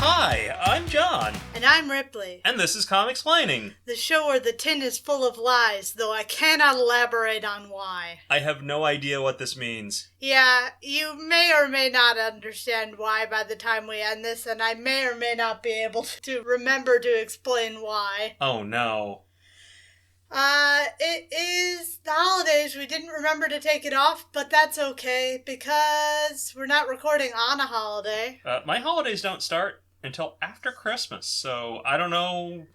Hi, I'm John. And I'm Ripley. And this is Comicsplaining. The show where the tin is full of lies, though I cannot elaborate on why. I have no idea what this means. Yeah, you may or may not understand why by the time we end this, and I may or may not be able to remember to explain why. Oh no. It is the holidays. We didn't remember to take it off, but that's okay, because we're not recording on a holiday. My holidays don't start until after Christmas, so I don't know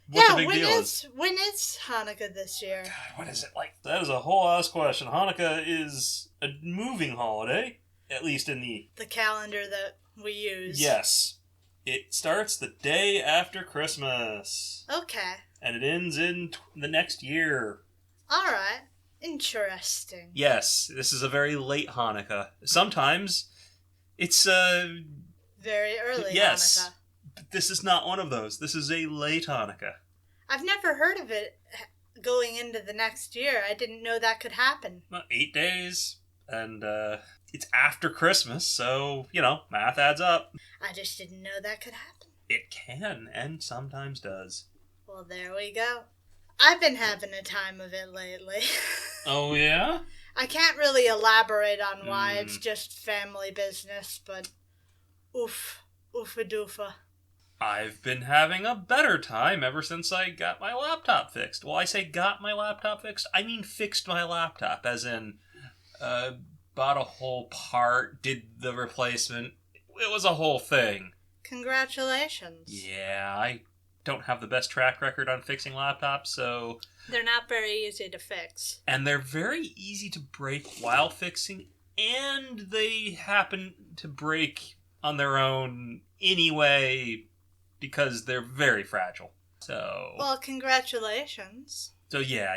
what the big deal is. When is Hanukkah this year? God, what is it like? That is a whole ass question. Hanukkah is a moving holiday, at least in the calendar that we use. Yes. It starts the day after Christmas. Okay. And it ends in the next year. Alright. Interesting. Yes, this is a very late Hanukkah. Sometimes it's very early yes, Hanukkah. But this is not one of those. This is a late Hanukkah. I've never heard of it going into the next year. I didn't know that could happen. Well, 8 days, and it's after Christmas, so, math adds up. I just didn't know that could happen. It can, and sometimes does. Well, there we go. I've been having a time of it lately. Oh, yeah? I can't really elaborate on why. It's just family business, but oofa doofa. I've been having a better time ever since I got my laptop fixed. Well, I say got my laptop fixed, I mean fixed my laptop, as in bought a whole part, did the replacement. It was a whole thing. Congratulations. Yeah, I don't have the best track record on fixing laptops, so... They're not very easy to fix. And they're very easy to break while fixing, and they happen to break on their own anyway, because they're very fragile. So... Well, congratulations. So yeah,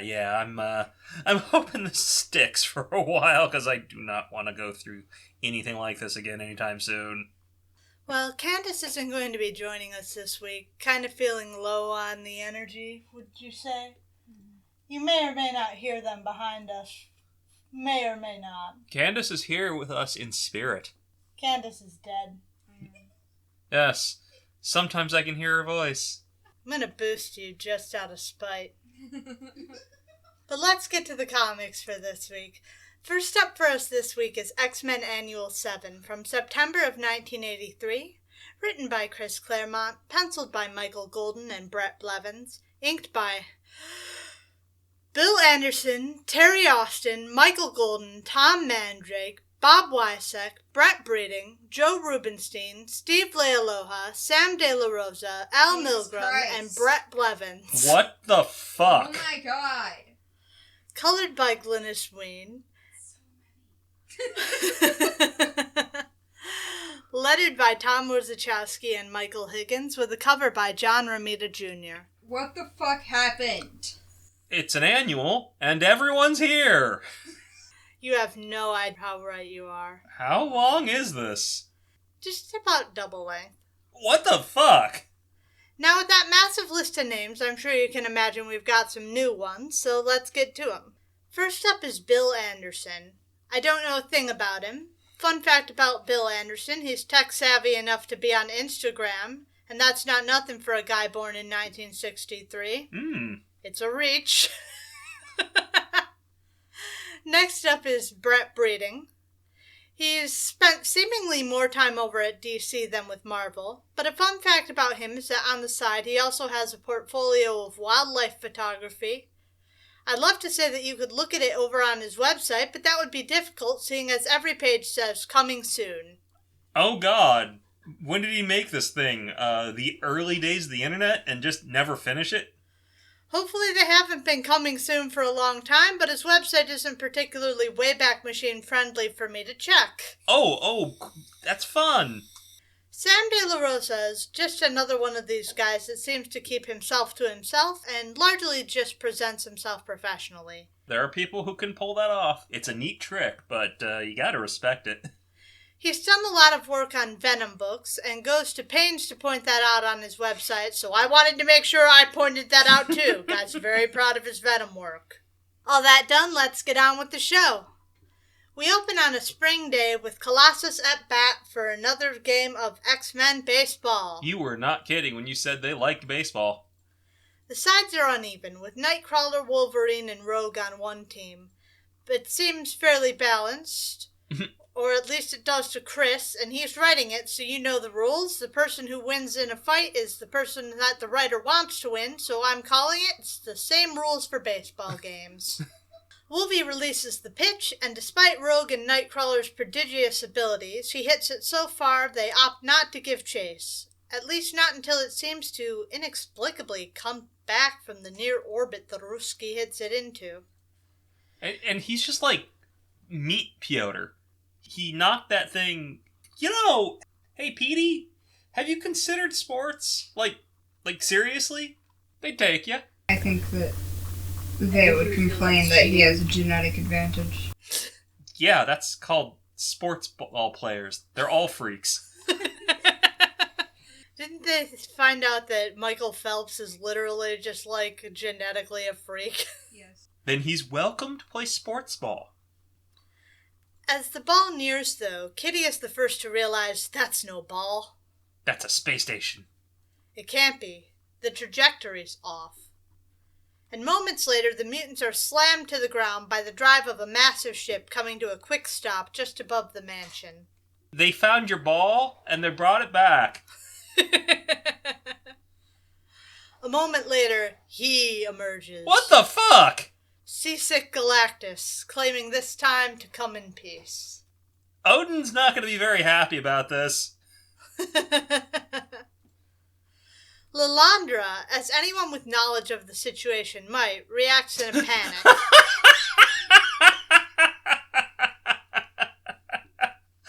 I'm hoping this sticks for a while, because I do not want to go through anything like this again anytime soon. Well, Candace isn't going to be joining us this week. Kind of feeling low on the energy, would you say? You may or may not hear them behind us. May or may not. Candace is here with us in spirit. Candace is dead. Yes. Sometimes I can hear her voice. I'm going to boost you just out of spite. But let's get to the comics for this week. First up for us this week is X-Men Annual 7 from September of 1983, written by Chris Claremont, penciled by Michael Golden and Brett Blevins, inked by Bill Anderson, Terry Austin, Michael Golden, Tom Mandrake, Bob Wysek, Brett Breeding, Joe Rubenstein, Steve Lealoha, Sam De La Rosa, Al Milgrom, and Brett Blevins. What the fuck? Oh my god. Colored by Glynis Wein. Lettered by Tom Wojciechowski and Michael Higgins, with a cover by John Romita Jr. What the fuck happened? It's an annual, and everyone's here! You have no idea how right you are. How long is this? Just about double length. What the fuck? Now, with that massive list of names, I'm sure you can imagine we've got some new ones, so let's get to them. First up is Bill Anderson. I don't know a thing about him. Fun fact about Bill Anderson, he's tech-savvy enough to be on Instagram, and that's not nothing for a guy born in 1963. It's a reach. Next up is Brett Breeding. He's spent seemingly more time over at DC than with Marvel, but a fun fact about him is that on the side he also has a portfolio of wildlife photography. I'd love to say that you could look at it over on his website, but that would be difficult, seeing as every page says, coming soon. Oh god. When did he make this thing? The early days of the internet and just never finish it? Hopefully they haven't been coming soon for a long time, but his website isn't particularly Wayback Machine friendly for me to check. Oh, that's fun. Sam De La Rosa is just another one of these guys that seems to keep himself to himself and largely just presents himself professionally. There are people who can pull that off. It's a neat trick, but you gotta respect it. He's done a lot of work on Venom books and goes to pains to point that out on his website, so I wanted to make sure I pointed that out too. Guy's very proud of his Venom work. All that done, let's get on with the show. We open on a spring day with Colossus at bat for another game of X-Men baseball. You were not kidding when you said they liked baseball. The sides are uneven, with Nightcrawler, Wolverine, and Rogue on one team. But it seems fairly balanced, or at least it does to Chris, and he's writing it, so you know the rules. The person who wins in a fight is the person that the writer wants to win, so I'm calling it's the same rules for baseball games. Wolvie releases the pitch, and despite Rogue and Nightcrawler's prodigious abilities, he hits it so far they opt not to give chase. At least not until it seems to inexplicably come back from the near orbit the Ruski hits it into. And he's just like meat Piotr. He knocked that thing... hey Petey, have you considered sports? Like seriously? They'd take you. I think that they would complain that he has a genetic advantage. Yeah, that's called sports ball players. They're all freaks. Didn't they find out that Michael Phelps is literally just like genetically a freak? Yes. Then he's welcome to play sports ball. As the ball nears, though, Kitty is the first to realize that's no ball. That's a space station. It can't be. The trajectory's off. And moments later, the mutants are slammed to the ground by the drive of a massive ship coming to a quick stop just above the mansion. They found your ball, and they brought it back. A moment later, he emerges. What the fuck? Seasick Galactus, claiming this time to come in peace. Odin's not going to be very happy about this. Lilandra, as anyone with knowledge of the situation might, reacts in a panic.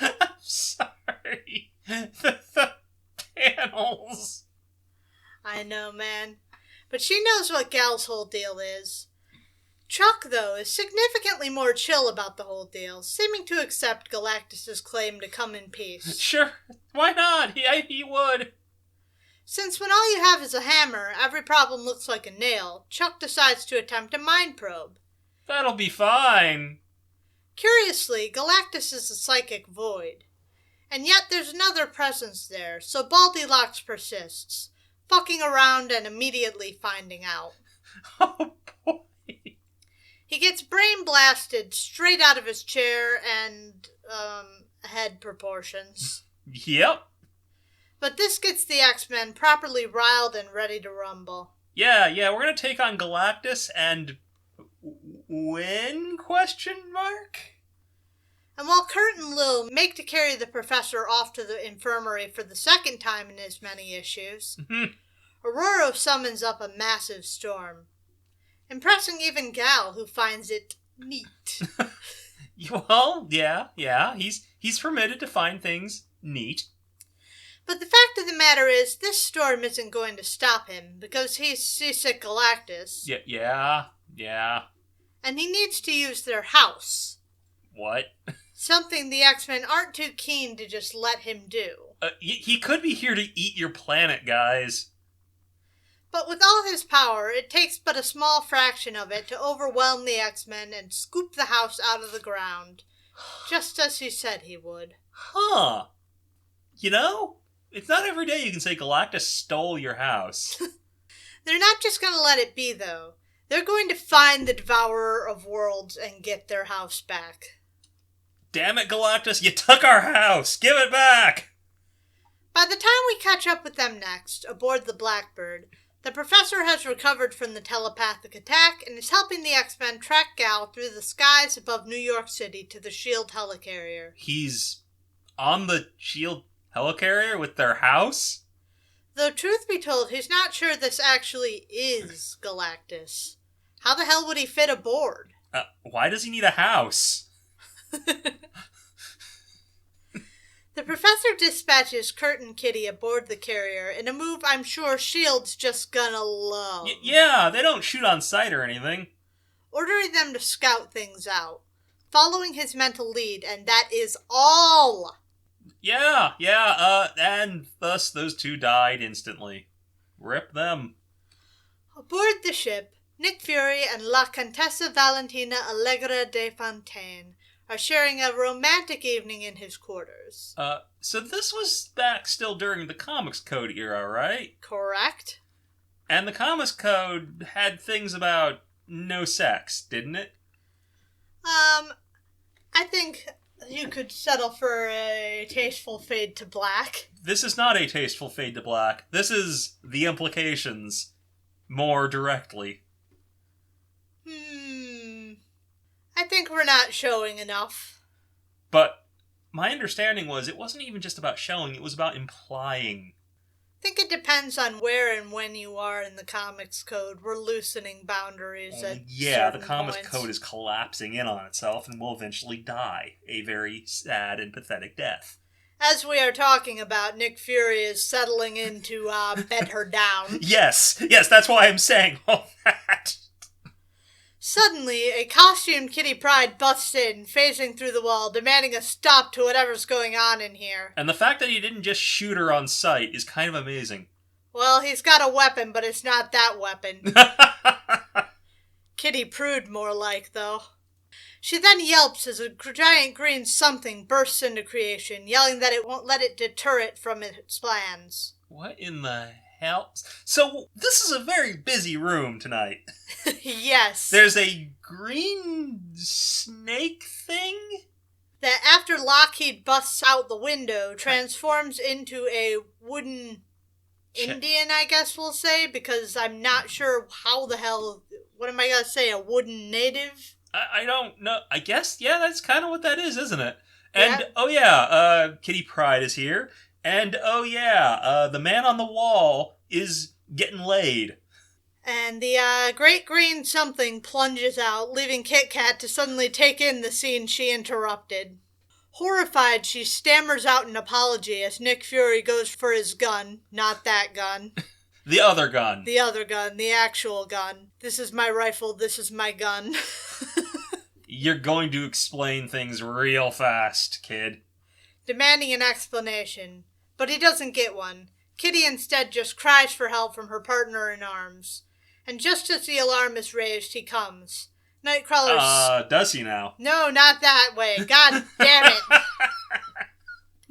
I'm sorry. The panels. I know, man. But she knows what Gal's whole deal is. Chuck, though, is significantly more chill about the whole deal, seeming to accept Galactus's claim to come in peace. Sure, why not? He would. Since when all you have is a hammer, every problem looks like a nail, Chuck decides to attempt a mind probe. That'll be fine. Curiously, Galactus is a psychic void. And yet there's another presence there, so Baldilocks persists, fucking around and immediately finding out. Oh, boy. He gets brain blasted straight out of his chair and, head proportions. Yep. But this gets the X-Men properly riled and ready to rumble. Yeah, we're gonna take on Galactus and... win? Question mark? And while Kurt and Lil make to carry the professor off to the infirmary for the second time in as many issues, Aurora summons up a massive storm, impressing even Gal, who finds it neat. Well, yeah, he's permitted to find things neat. But the fact of the matter is, this storm isn't going to stop him, because he's Seasick Galactus. Yeah. And he needs to use their house. What? Something the X-Men aren't too keen to just let him do. He could be here to eat your planet, guys. But with all his power, it takes but a small fraction of it to overwhelm the X-Men and scoop the house out of the ground, just as he said he would. Huh. It's not every day you can say Galactus stole your house. They're not just going to let it be, though. They're going to find the Devourer of Worlds and get their house back. Damn it, Galactus, you took our house! Give it back! By the time we catch up with them next, aboard the Blackbird, the Professor has recovered from the telepathic attack and is helping the X-Men track Gal through the skies above New York City to the S.H.I.E.L.D. helicarrier. He's on the S.H.I.E.L.D. helicarrier with their house? Though truth be told, he's not sure this actually is Galactus. How the hell would he fit aboard? Why does he need a house? The Professor dispatches Kurt and Kitty aboard the carrier in a move I'm sure S.H.I.E.L.D's just gonna love. Yeah, they don't shoot on sight or anything. Ordering them to scout things out, following his mental lead, and that is all. Yeah, and thus those two died instantly. Rip them. Aboard the ship, Nick Fury and La Contessa Valentina Allegra de Fontaine are sharing a romantic evening in his quarters. So this was back still during the Comics Code era, right? Correct. And the Comics Code had things about no sex, didn't it? I think you could settle for a tasteful fade to black. This is not a tasteful fade to black. This is the implications more directly. I think we're not showing enough. But my understanding was it wasn't even just about showing, it was about implying. I think it depends on where and when you are in the Comics Code. We're loosening boundaries at the certain Comics points. Code is collapsing in on itself and will eventually die a very sad and pathetic death. As we are talking about, Nick Fury is settling in to bed her down. Yes, that's why I'm saying all that. Suddenly, a costumed Kitty Pryde busts in, phasing through the wall, demanding a stop to whatever's going on in here. And the fact that he didn't just shoot her on sight is kind of amazing. Well, he's got a weapon, but it's not that weapon. Kitty Prude, more like, though. She then yelps as a giant green something bursts into creation, yelling that it won't let it deter it from its plans. What in the hell? So, this is a very busy room tonight. Yes. There's a green snake thing? That after Lockheed busts out the window, transforms into a wooden Indian, I guess we'll say, because I'm not sure how the hell, what am I going to say, a wooden native? I don't know. I guess, yeah, that's kind of what that is, isn't it? And, Yeah. Kitty Pryde is here. And, the man on the wall is getting laid. And the great green something plunges out, leaving Kit Kat to suddenly take in the scene she interrupted. Horrified, she stammers out an apology as Nick Fury goes for his gun. Not that gun. The other gun. The other gun, the actual gun. This is my rifle, this is my gun. You're going to explain things real fast, kid. Demanding an explanation, but he doesn't get one. Kitty instead just cries for help from her partner in arms. And just as the alarm is raised, he comes. Nightcrawler's... does he now? No, not that way. God damn it.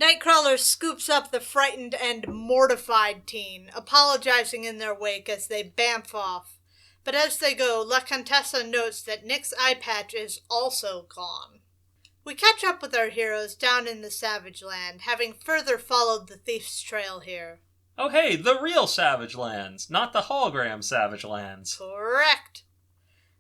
Nightcrawler scoops up the frightened and mortified teen, apologizing in their wake as they bamf off. But as they go, La Contessa notes that Nick's eye patch is also gone. We catch up with our heroes down in the Savage Land, having further followed the thief's trail here. Oh hey, the real Savage Lands, not the hologram Savage Lands. Correct.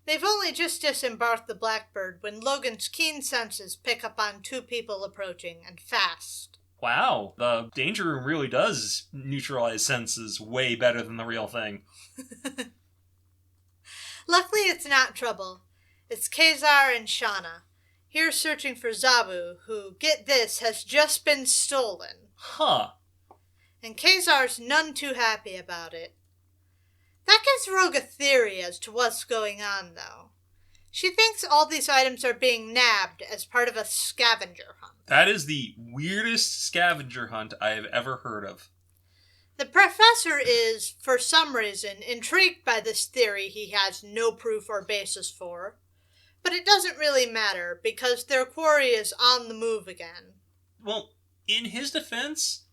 They've only just disembarked the Blackbird when Logan's keen senses pick up on two people approaching, and fast. Wow, the Danger Room really does neutralize senses way better than the real thing. Luckily it's not trouble. It's Kazar and Shauna, here searching for Zabu, who, get this, has just been stolen. Huh. And Kazar's none too happy about it. That gives Rogue a theory as to what's going on, though. She thinks all these items are being nabbed as part of a scavenger hunt. That is the weirdest scavenger hunt I have ever heard of. The professor is, for some reason, intrigued by this theory he has no proof or basis for. But it doesn't really matter, because their quarry is on the move again. Well, in his defense,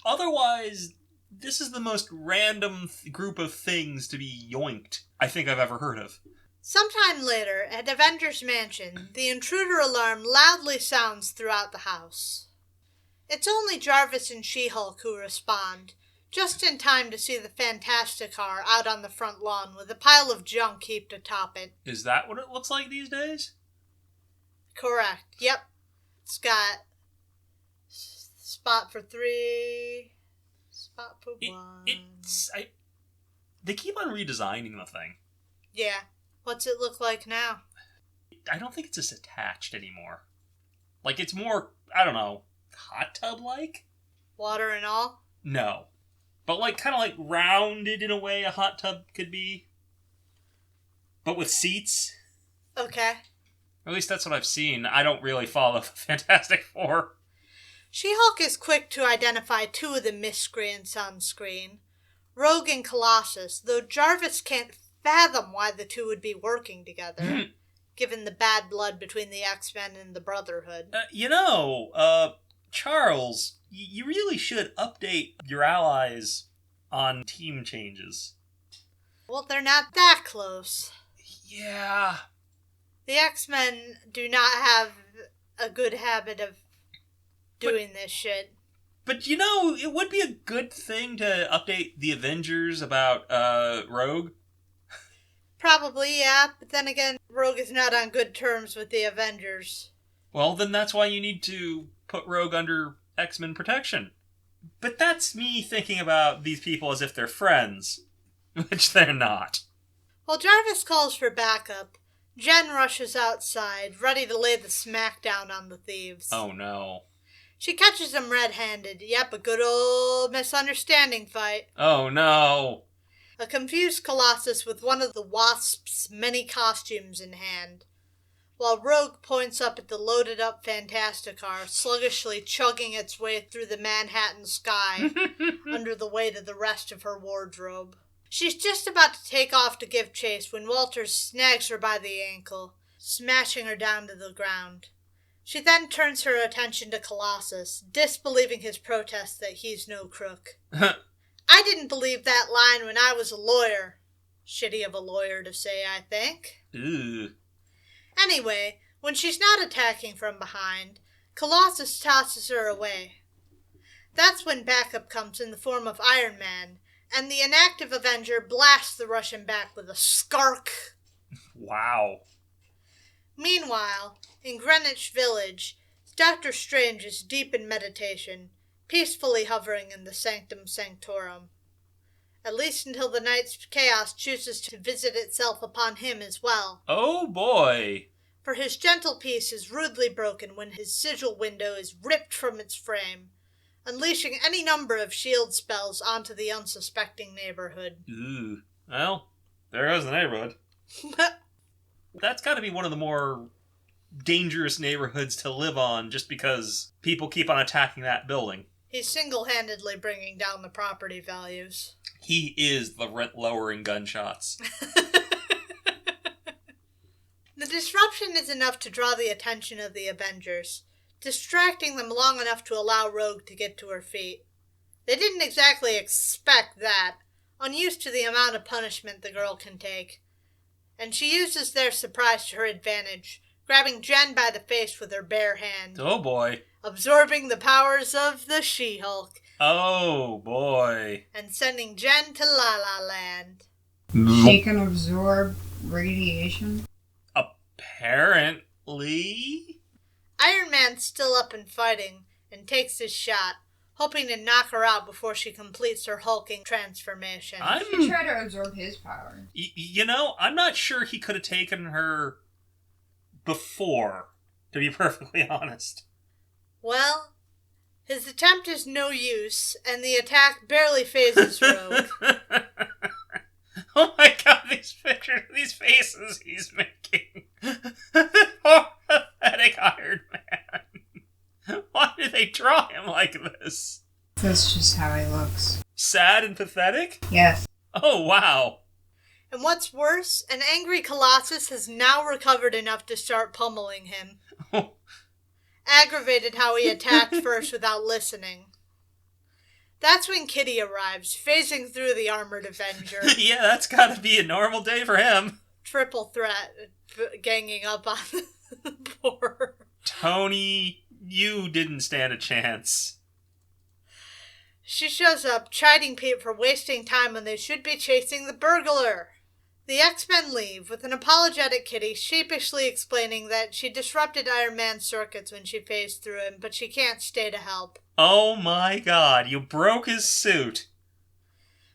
otherwise, this is the most random group of things to be yoinked I think I've ever heard of. Sometime later, at Avengers Mansion, the intruder alarm loudly sounds throughout the house. It's only Jarvis and She-Hulk who respond, just in time to see the Fantasticar out on the front lawn with a pile of junk heaped atop it. Is that what it looks like these days? Correct. Yep. It's got spot for 3, spot for 1. They keep on redesigning the thing. Yeah. What's it look like now? I don't think it's just attached anymore. Like, it's more, I don't know, hot tub-like? Water and all? No. But, like, kind of like rounded in a way a hot tub could be. But with seats. Okay. Or at least that's what I've seen. I don't really follow Fantastic Four. She-Hulk is quick to identify two of the miscreants on screen. Rogue and Colossus, though Jarvis can't fathom why the two would be working together. given the bad blood between the X-Men and the Brotherhood. Charles, you really should update your allies on team changes. Well, they're not that close. Yeah. The X-Men do not have a good habit of doing this shit. But, it would be a good thing to update the Avengers about, Rogue. Probably, yeah. But then again, Rogue is not on good terms with the Avengers. Well, then that's why you need to put Rogue under X-Men protection. But that's me thinking about these people as if they're friends, which they're not. While Jarvis calls for backup, Jen rushes outside, ready to lay the smackdown on the thieves. Oh, no. She catches them red-handed. Yep, a good old misunderstanding fight. Oh, no. A confused Colossus with one of the Wasp's many costumes in hand, while Rogue points up at the loaded-up Fantasticar, sluggishly chugging its way through the Manhattan sky under the weight of the rest of her wardrobe. She's just about to take off to give chase when Walters snags her by the ankle, smashing her down to the ground. She then turns her attention to Colossus, disbelieving his protest that he's no crook. I didn't believe that line when I was a lawyer. Shitty of a lawyer to say, I think. Ooh. Anyway, when she's not attacking from behind, Colossus tosses her away. That's when backup comes in the form of Iron Man, and the inactive Avenger blasts the Russian back with a skark. Wow. Meanwhile, in Greenwich Village, Dr. Strange is deep in meditation, peacefully hovering in the Sanctum Sanctorum. At least until the night's chaos chooses to visit itself upon him as well. Oh boy! For his gentle peace is rudely broken when his sigil window is ripped from its frame, unleashing any number of shield spells onto the unsuspecting neighborhood. Ooh. Well, there goes the neighborhood. That's got to be one of the more dangerous neighborhoods to live on just because people keep on attacking that building. He's single-handedly bringing down the property values. He is the rent-lowering gunshots. The disruption is enough to draw the attention of the Avengers, distracting them long enough to allow Rogue to get to her feet. They didn't exactly expect that, unused to the amount of punishment the girl can take. And she uses their surprise to her advantage, grabbing Jen by the face with her bare hand. Oh boy. Absorbing the powers of the She-Hulk. Oh boy. And sending Jen to La La Land. She can absorb radiation? Apparently. Iron Man's still up and fighting, and takes his shot, hoping to knock her out before she completes her hulking transformation. She tried to absorb his power. I'm not sure he could have taken her before, to be perfectly honest. Well, his attempt is no use, and the attack barely phases Rogue. Oh my god, these pictures, these faces he's making. Poor pathetic Iron Man. Why did they draw him like this? That's just how he looks. Sad and pathetic? Yes. Oh, wow. And what's worse, an angry Colossus has now recovered enough to start pummeling him. Aggravated how he attacked first without listening. That's when Kitty arrives, phasing through the armored Avenger. Yeah, that's gotta be a normal day for him. Triple threat, ganging up on the poor. Tony, you didn't stand a chance. She shows up, chiding Pete for wasting time when they should be chasing the burglar. The X-Men leave, with an apologetic Kitty sheepishly explaining that she disrupted Iron Man's circuits when she phased through him, but she can't stay to help. Oh my god, you broke his suit.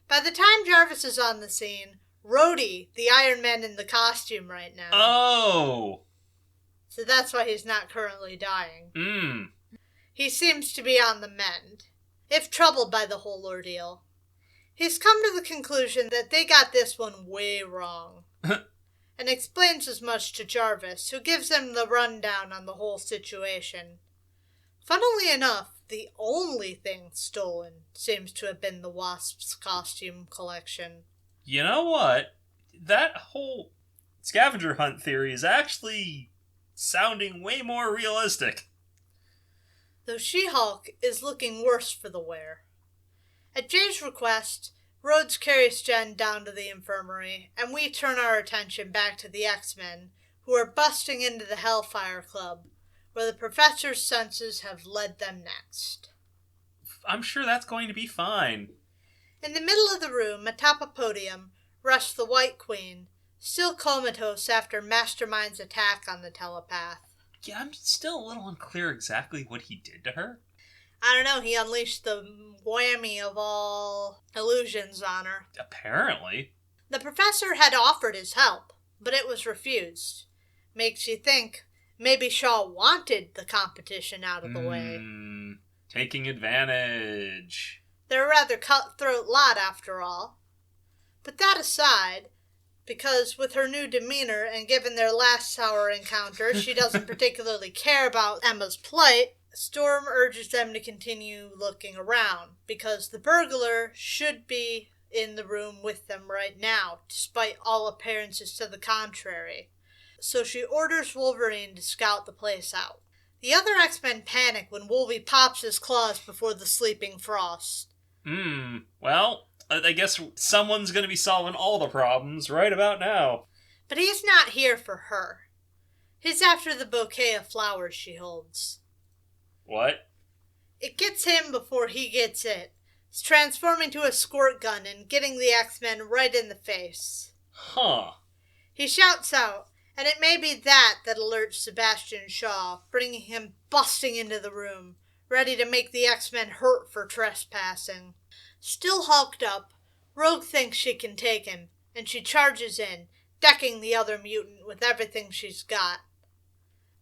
By the time Jarvis is on the scene, Rhodey, the Iron Man in the costume right now. Oh! So that's why he's not currently dying. He seems to be on the mend, if troubled by the whole ordeal. He's come to the conclusion that they got this one way wrong, and explains as much to Jarvis, who gives him the rundown on the whole situation. Funnily enough, the only thing stolen seems to have been the Wasp's costume collection. You know what? That whole scavenger hunt theory is actually sounding way more realistic. Though She-Hulk is looking worse for the wear. At Jay's request, Rhodes carries Jen down to the infirmary, and we turn our attention back to the X-Men, who are busting into the Hellfire Club, where the Professor's senses have led them next. I'm sure that's going to be fine. In the middle of the room, atop a podium, rests the White Queen, still comatose after Mastermind's attack on the telepath. Yeah, I'm still a little unclear exactly what he did to her. I don't know, he unleashed the whammy of all illusions on her. Apparently. The Professor had offered his help, but it was refused. Makes you think maybe Shaw wanted the competition out of the way. Taking advantage. They're a rather cutthroat lot, after all. But that aside, because with her new demeanor and given their last sour encounter, she doesn't particularly care about Emma's plight, Storm urges them to continue looking around, because the burglar should be in the room with them right now, despite all appearances to the contrary. So she orders Wolverine to scout the place out. The other X-Men panic when Wolvie pops his claws before the sleeping Frost. Well, I guess someone's going to be solving all the problems right about now. But he's not here for her. He's after the bouquet of flowers she holds. What? It gets him before he gets it. It's transforming to a squirt gun and getting the X-Men right in the face. Huh. He shouts out, and it may be that alerts Sebastian Shaw, bringing him busting into the room, ready to make the X-Men hurt for trespassing. Still hulked up, Rogue thinks she can take him, and she charges in, decking the other mutant with everything she's got.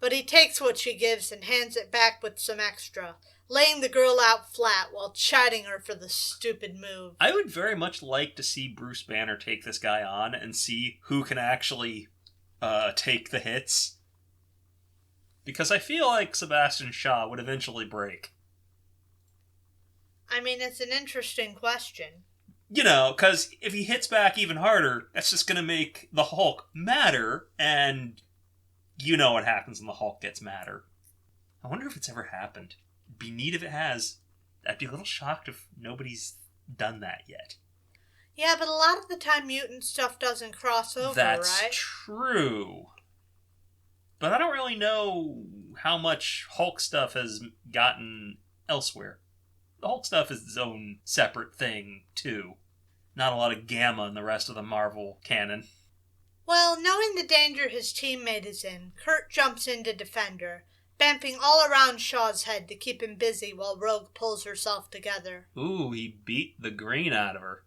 But he takes what she gives and hands it back with some extra, laying the girl out flat while chiding her for the stupid move. I would very much like to see Bruce Banner take this guy on and see who can actually take the hits. Because I feel like Sebastian Shaw would eventually break. I mean, it's an interesting question. You know, because if he hits back even harder, that's just going to make the Hulk madder, and you know what happens when the Hulk gets madder. I wonder if it's ever happened. It'd be neat if it has. I'd be a little shocked if nobody's done that yet. Yeah, but a lot of the time mutant stuff doesn't cross over, That's right? true. But I don't really know how much Hulk stuff has gotten elsewhere. The Hulk stuff is its own separate thing, too. Not a lot of Gamma in the rest of the Marvel canon. Well, knowing the danger his teammate is in, Kurt jumps in to defend her, bamping all around Shaw's head to keep him busy while Rogue pulls herself together. Ooh, he beat the green out of her.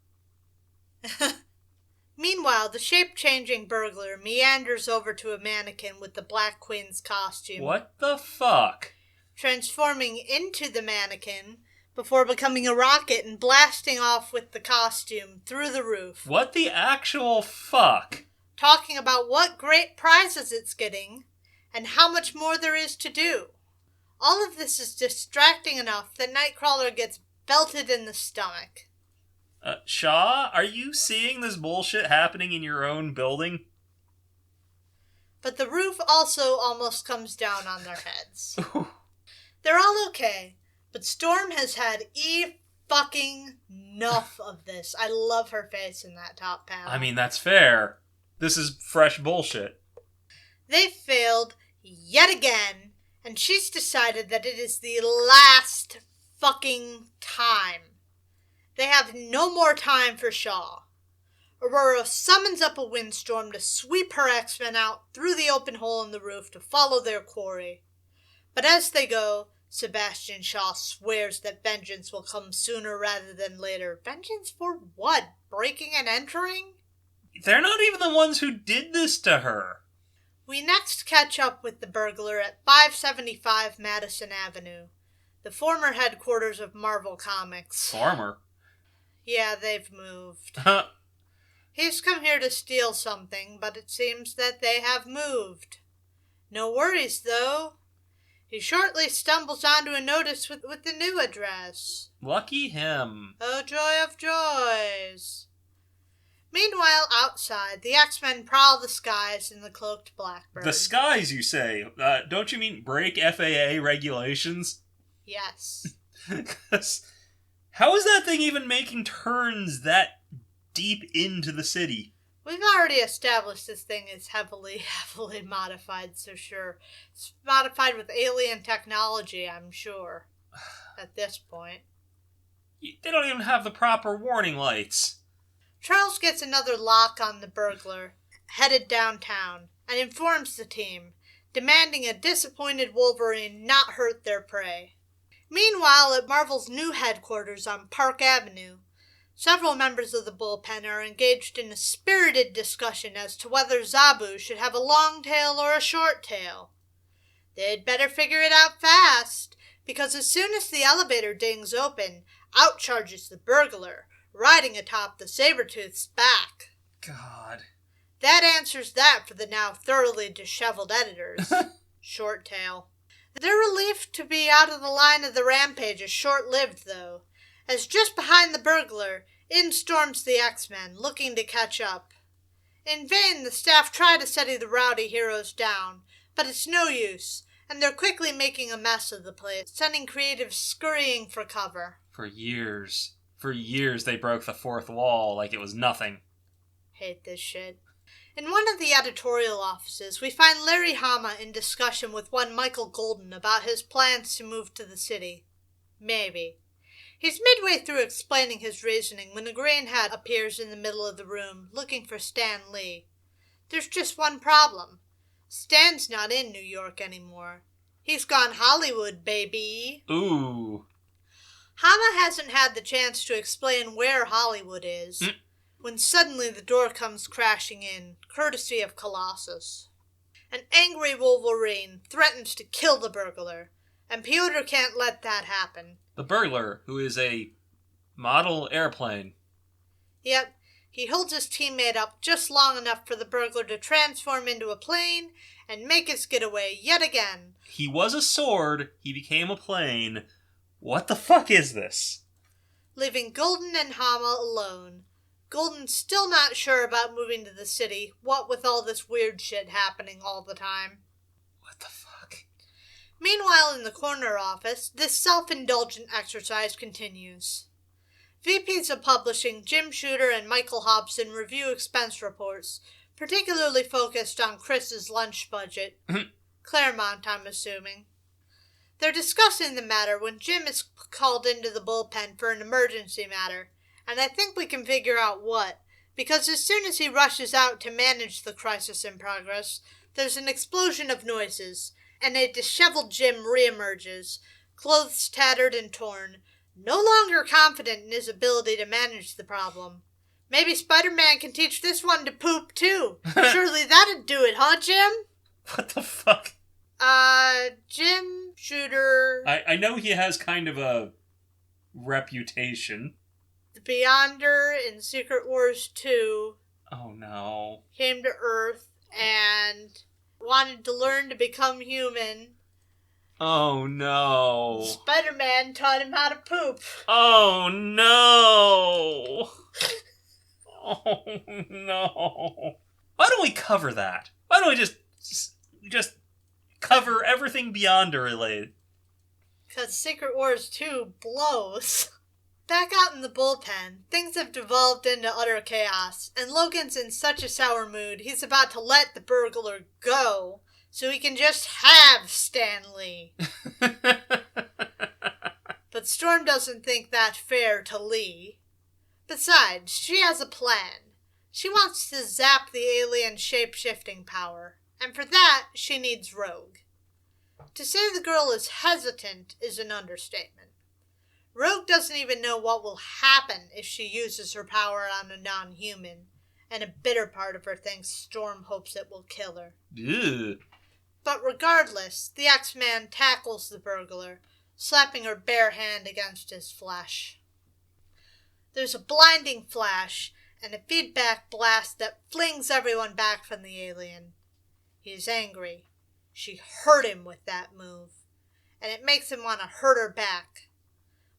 Meanwhile, the shape-changing burglar meanders over to a mannequin with the Black Queen's costume. What the fuck? Transforming into the mannequin before becoming a rocket and blasting off with the costume through the roof. What the actual fuck? Talking about what great prizes it's getting and how much more there is to do. All of this is distracting enough that Nightcrawler gets belted in the stomach. Shaw, are you seeing this bullshit happening in your own building? But the roof also almost comes down on their heads. They're all okay, but Storm has had fucking enough of this. I love her face in that top panel. I mean, that's fair. This is fresh bullshit. They failed yet again, and she's decided that it is the last fucking time. They have no more time for Shaw. Aurora summons up a windstorm to sweep her X-Men out through the open hole in the roof to follow their quarry. But as they go, Sebastian Shaw swears that vengeance will come sooner rather than later. Vengeance for what? Breaking and entering? They're not even the ones who did this to her. We next catch up with the burglar at 575 Madison Avenue, the former headquarters of Marvel Comics. Former? Yeah, they've moved. He's come here to steal something, but it seems that they have moved. No worries, though. He shortly stumbles onto a notice with the new address. Lucky him. Oh, joy of joys. Meanwhile, outside, the X-Men prowl the skies in the cloaked Blackbird. The skies, you say? Don't you mean break FAA regulations? Yes. 'Cause how is that thing even making turns that deep into the city? We've already established this thing is heavily modified, so sure. It's modified with alien technology, I'm sure, at this point. They don't even have the proper warning lights. Charles gets another lock on the burglar, headed downtown, and informs the team, demanding a disappointed Wolverine not hurt their prey. Meanwhile, at Marvel's new headquarters on Park Avenue, several members of the bullpen are engaged in a spirited discussion as to whether Zabu should have a long tail or a short tail. They'd better figure it out fast, because as soon as the elevator dings open, out charges the burglar, riding atop the Sabretooth's back. God. That answers that for the now thoroughly disheveled editors. Short tail. Their relief to be out of the line of the rampage is short-lived, though, as just behind the burglar, in storms the X-Men, looking to catch up. In vain, the staff try to steady the rowdy heroes down, but it's no use, and they're quickly making a mess of the place, sending creatives scurrying for cover. For years they broke the fourth wall like it was nothing. Hate this shit. In one of the editorial offices, we find Larry Hama in discussion with one Michael Golden about his plans to move to the city. Maybe. He's midway through explaining his reasoning when the Green Hat appears in the middle of the room, looking for Stan Lee. There's just one problem. Stan's not in New York anymore. He's gone Hollywood, baby. Ooh. Hama hasn't had the chance to explain where Hollywood is, when suddenly the door comes crashing in, courtesy of Colossus. An angry Wolverine threatens to kill the burglar, and Piotr can't let that happen. The burglar, who is a model airplane. Yep, he holds his teammate up just long enough for the burglar to transform into a plane and make his getaway yet again. He was a sword, he became a plane. What the fuck is this? Leaving Golden and Hama alone. Golden's still not sure about moving to the city, what with all this weird shit happening all the time. What the fuck? Meanwhile, in the corner office, this self-indulgent exercise continues. VPs of Publishing Jim Shooter and Michael Hobson review expense reports, particularly focused on Chris's lunch budget. Claremont, I'm assuming. They're discussing the matter when Jim is called into the bullpen for an emergency matter, and I think we can figure out what, because as soon as he rushes out to manage the crisis in progress, there's an explosion of noises, and a disheveled Jim reemerges, clothes tattered and torn, no longer confident in his ability to manage the problem. Maybe Spider-Man can teach this one to poop too. Surely that'd do it, huh, Jim? What the fuck? Jim Shooter. I know he has kind of a reputation. The Beyonder in Secret Wars 2. Oh no. Came to Earth and wanted to learn to become human. Oh no. Spider-Man taught him how to poop. Oh no. Oh no. Why don't we cover that? Why don't we just cover everything Beyonder related? Because Secret Wars 2 blows. Back out in the bullpen, things have devolved into utter chaos, and Logan's in such a sour mood he's about to let the burglar go, so he can just have Stan Lee. But Storm doesn't think that fair to Lee. Besides, she has a plan. She wants to zap the alien shape-shifting power, and for that, she needs Rogue. To say the girl is hesitant is an understatement. Rogue doesn't even know what will happen if she uses her power on a non-human, and a bitter part of her thinks Storm hopes it will kill her. Ew. But regardless, the X-Man tackles the burglar, slapping her bare hand against his flesh. There's a blinding flash, and a feedback blast that flings everyone back from the alien. He's angry. She hurt him with that move, and it makes him want to hurt her back.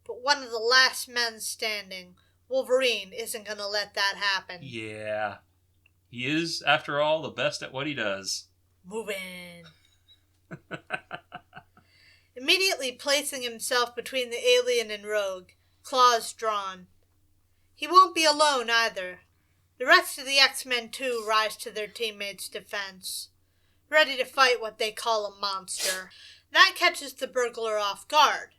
But one of the last men standing, Wolverine isn't going to let that happen. Yeah. He is, after all, the best at what he does. Moving. Immediately placing himself between the alien and Rogue, claws drawn. He won't be alone either. The rest of the X-Men too rise to their teammates' defense, ready to fight what they call a monster. That catches the burglar off guard,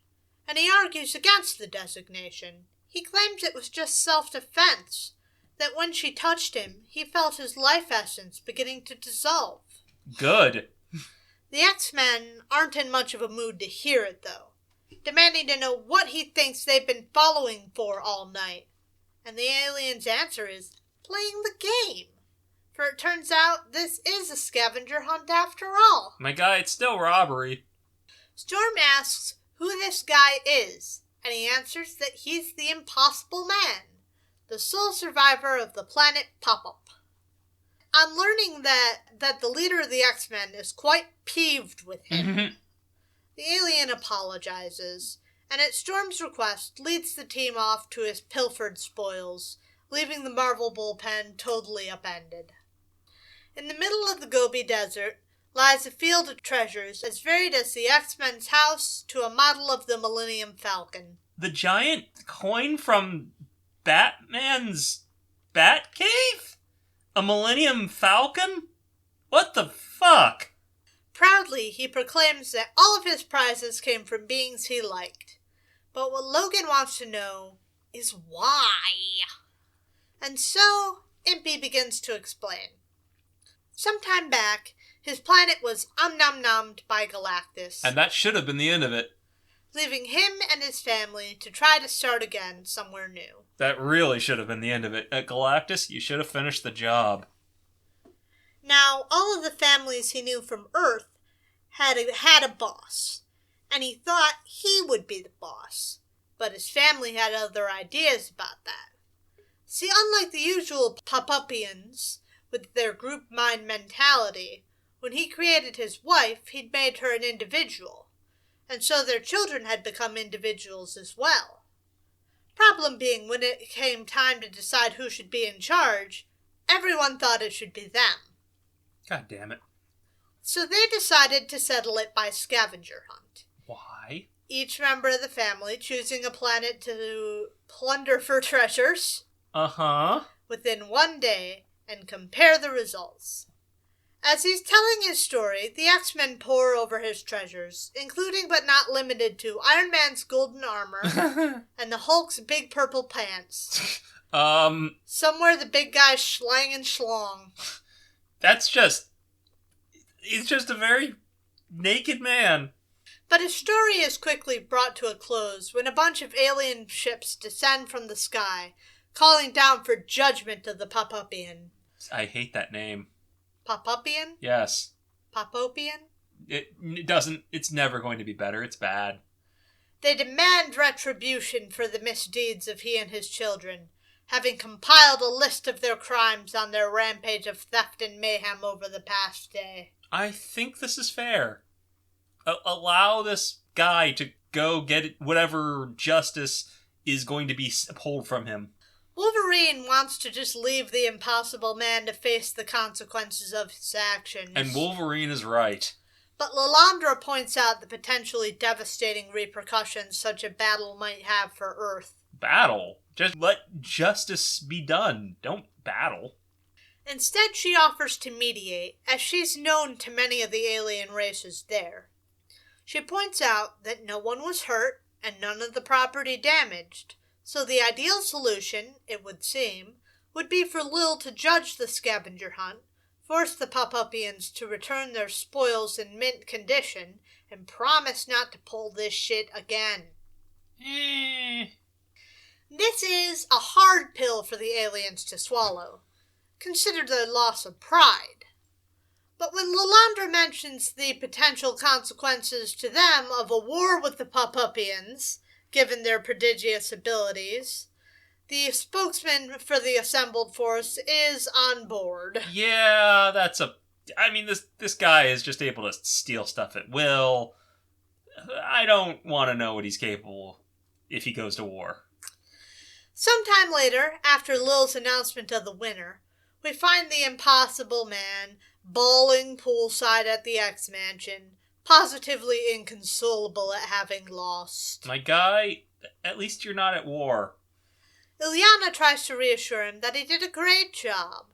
and he argues against the designation. He claims it was just self-defense, that when she touched him, he felt his life essence beginning to dissolve. Good. The X-Men aren't in much of a mood to hear it, though, demanding to know what he thinks they've been following for all night. And the alien's answer is, playing the game. For it turns out this is a scavenger hunt after all. My guy, it's still robbery. Storm asks who this guy is, and he answers that he's the Impossible Man, the sole survivor of the planet Pop-Up. On learning that the leader of the X-Men is quite peeved with him, the alien apologizes, and at Storm's request leads the team off to his pilfered spoils, leaving the Marvel bullpen totally upended. In the middle of the Gobi Desert lies a field of treasures as varied as the X-Men's house to a model of the Millennium Falcon. The giant coin from Batman's Batcave? A Millennium Falcon? What the fuck? Proudly, he proclaims that all of his prizes came from beings he liked. But what Logan wants to know is why. And so, Impy begins to explain. Sometime back, his planet was umnum-nummed by Galactus, And that should have been the end of it. leaving him and his family to try to start again somewhere new. That really should have been the end of it. At Galactus, you should have finished the job. Now, all of the families he knew from Earth had a boss, and he thought he would be the boss, but his family had other ideas about that. See, unlike the usual Pop-Upians with their group mind mentality, when he created his wife, he'd made her an individual, and so their children had become individuals as well. Problem being, when it came time to decide who should be in charge, everyone thought it should be them. God damn it. So they decided to settle it by scavenger hunt. Why? Each member of the family choosing a planet to plunder for treasures Uh-huh. within one day and compare the results. As he's telling his story, the X-Men pore over his treasures, including but not limited to Iron Man's golden armor and the Hulk's big purple pants. Somewhere the big guy's Schlang and Schlong. He's just a very naked man. But his story is quickly brought to a close when a bunch of alien ships descend from the sky, calling down for judgment of the Pop-Upian. I hate that name. Pop-Upian? Yes. Pop-Upian? It doesn't, it's never going to be better. It's bad. They demand retribution for the misdeeds of he and his children, having compiled a list of their crimes on their rampage of theft and mayhem over the past day. I think this is fair. Allow this guy to go get whatever justice is going to be pulled from him. Wolverine wants to just leave the Impossible Man to face the consequences of his actions. And Wolverine is right. But Lilandra points out the potentially devastating repercussions such a battle might have for Earth. Battle? Just let justice be done. Don't battle. Instead, she offers to mediate, as she's known to many of the alien races there. She points out that no one was hurt and none of the property damaged, so the ideal solution, it would seem, would be for Lil to judge the scavenger hunt, force the Pop-Upians to return their spoils in mint condition, and promise not to pull this shit again. This is a hard pill for the aliens to swallow. Consider their loss of pride. But when Lilandra mentions the potential consequences to them of a war with the Pop-Upians, given their prodigious abilities, the spokesman for the assembled force is on board. Yeah, this guy is just able to steal stuff at will. I don't want to know what he's capable if he goes to war. Sometime later, after Lil's announcement of the winner, we find the Impossible Man bawling poolside at the X-Mansion, positively inconsolable at having lost. My guy, at least you're not at war. Illyana tries to reassure him that he did a great job,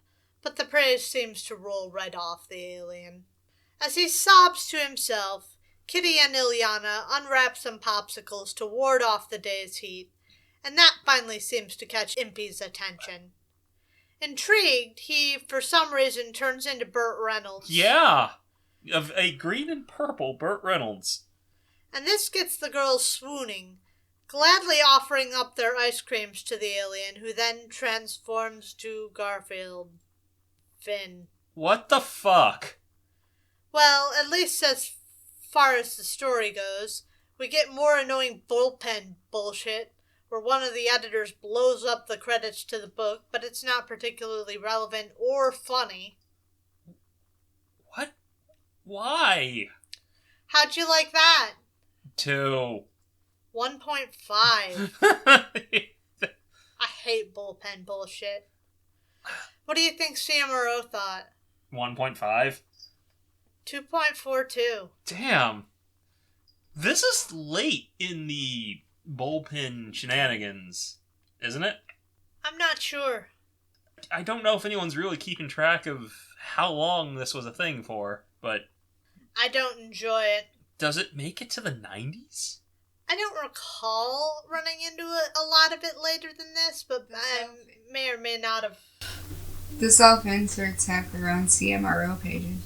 but the praise seems to roll right off the alien. As he sobs to himself, Kitty and Illyana unwrap some popsicles to ward off the day's heat, and that finally seems to catch Impy's attention. Intrigued, he, for some reason, turns into Burt Reynolds. Yeah! Of a green and purple Burt Reynolds. And this gets the girls swooning, gladly offering up their ice creams to the alien, who then transforms to Garfield. Finn. What the fuck? Well, at least as far as the story goes, we get more annoying bullpen bullshit, where one of the editors blows up the credits to the book, but it's not particularly relevant or funny. What? Why? How'd you like that? 2. 1.5. I hate bullpen bullshit. What do you think CMRO thought? 1.5. 2.42. Damn. This is late in the bullpen shenanigans, isn't it? I'm not sure. I don't know if anyone's really keeping track of how long this was a thing for, but... I don't enjoy it. Does it make it to the 90s? I don't recall running into a lot of it later than this, but I may or may not have. The self-inserts have their own CMRO pages.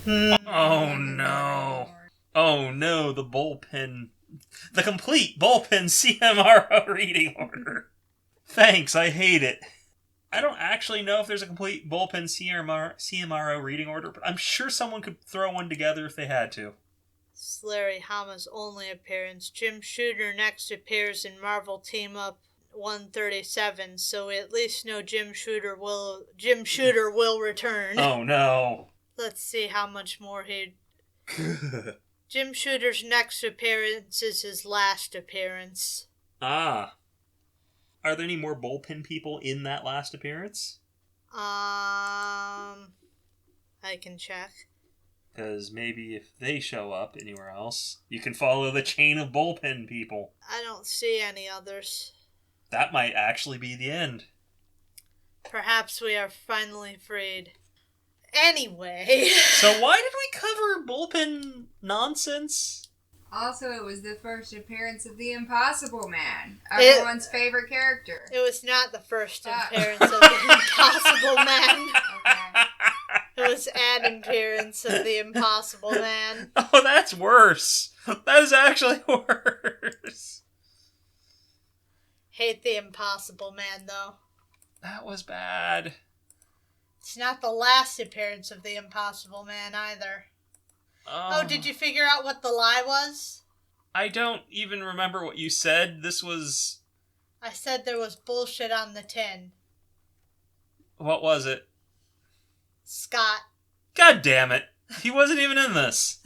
Oh no. Oh no, the complete bullpen CMRO reading order. Thanks, I hate it. I don't actually know if there's a complete bullpen CMRO reading order, but I'm sure someone could throw one together if they had to. This is Larry Hama's only appearance. Jim Shooter next appears in Marvel Team Up 137, so we at least know Jim Shooter will return. Oh no. Let's see how much more Jim Shooter's next appearance is his last appearance. Ah. Are there any more bullpen people in that last appearance? I can check. Because maybe if they show up anywhere else, you can follow the chain of bullpen people. I don't see any others. That might actually be the end. Perhaps we are finally freed. Anyway. So why did we cover bullpen nonsense? Also, it was the first appearance of the Impossible Man, everyone's favorite character. It was not the first appearance of the Impossible Man. Okay. It was an appearance of the Impossible Man. Oh, that's worse. That is actually worse. Hate the Impossible Man, though. That was bad. It's not the last appearance of the Impossible Man, either. Oh, did you figure out what the lie was? I don't even remember what you said. This was... I said there was bullshit on the tin. What was it? Scott. God damn it. He wasn't even in this.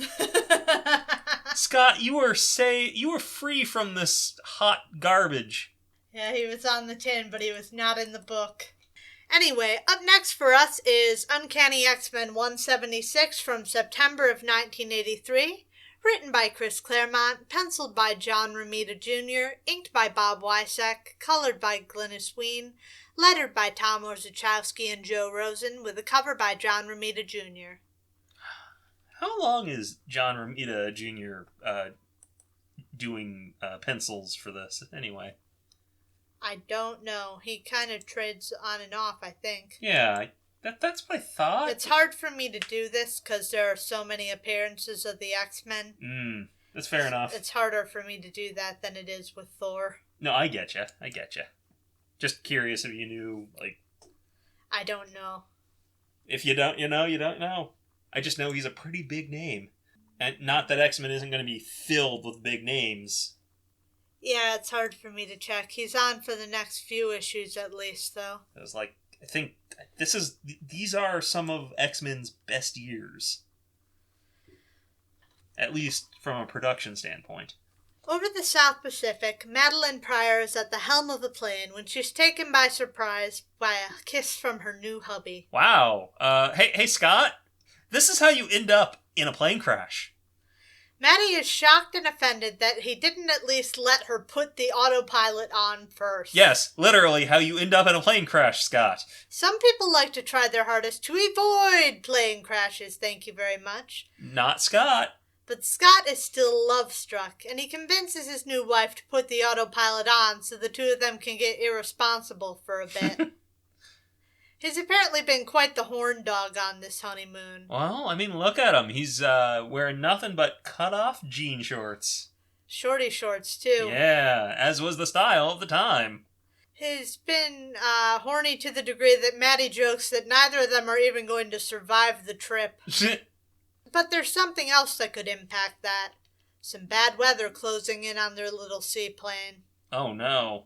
Scott, you were free from this hot garbage. Yeah, he was on the tin, but he was not in the book. Anyway, up next for us is Uncanny X-Men 176 from September of 1983, written by Chris Claremont, penciled by John Romita Jr., inked by Bob Wysek, colored by Glynis Wein, lettered by Tom Orzechowski and Joe Rosen, with a cover by John Romita Jr. How long is John Romita Jr. Doing pencils for this, anyway? I don't know. He kind of trades on and off, I think. Yeah, that's what I thought. It's hard for me to do this because there are so many appearances of the X-Men. That's fair enough. It's harder for me to do that than it is with Thor. No, I get you. Just curious if you knew, like... I don't know. If you don't, you don't know. I just know he's a pretty big name. And not that X-Men isn't going to be filled with big names. Yeah, it's hard for me to check. He's on for the next few issues at least, though. It was like, I think these are some of X-Men's best years. At least from a production standpoint. Over the South Pacific, Madeline Pryor is at the helm of the plane when she's taken by surprise by a kiss from her new hubby. Wow. Hey, Scott. This is how you end up in a plane crash. Maddie is shocked and offended that he didn't at least let her put the autopilot on first. Yes, literally how you end up in a plane crash, Scott. Some people like to try their hardest to avoid plane crashes, thank you very much. Not Scott. But Scott is still love-struck, and he convinces his new wife to put the autopilot on so the two of them can get irresponsible for a bit. He's apparently been quite the horn dog on this honeymoon. Well, I mean, look at him. He's wearing nothing but cut-off jean shorts. Shorty shorts, too. Yeah, as was the style of the time. He's been horny to the degree that Maddie jokes that neither of them are even going to survive the trip. But there's something else that could impact that. Some bad weather closing in on their little seaplane. Oh, no.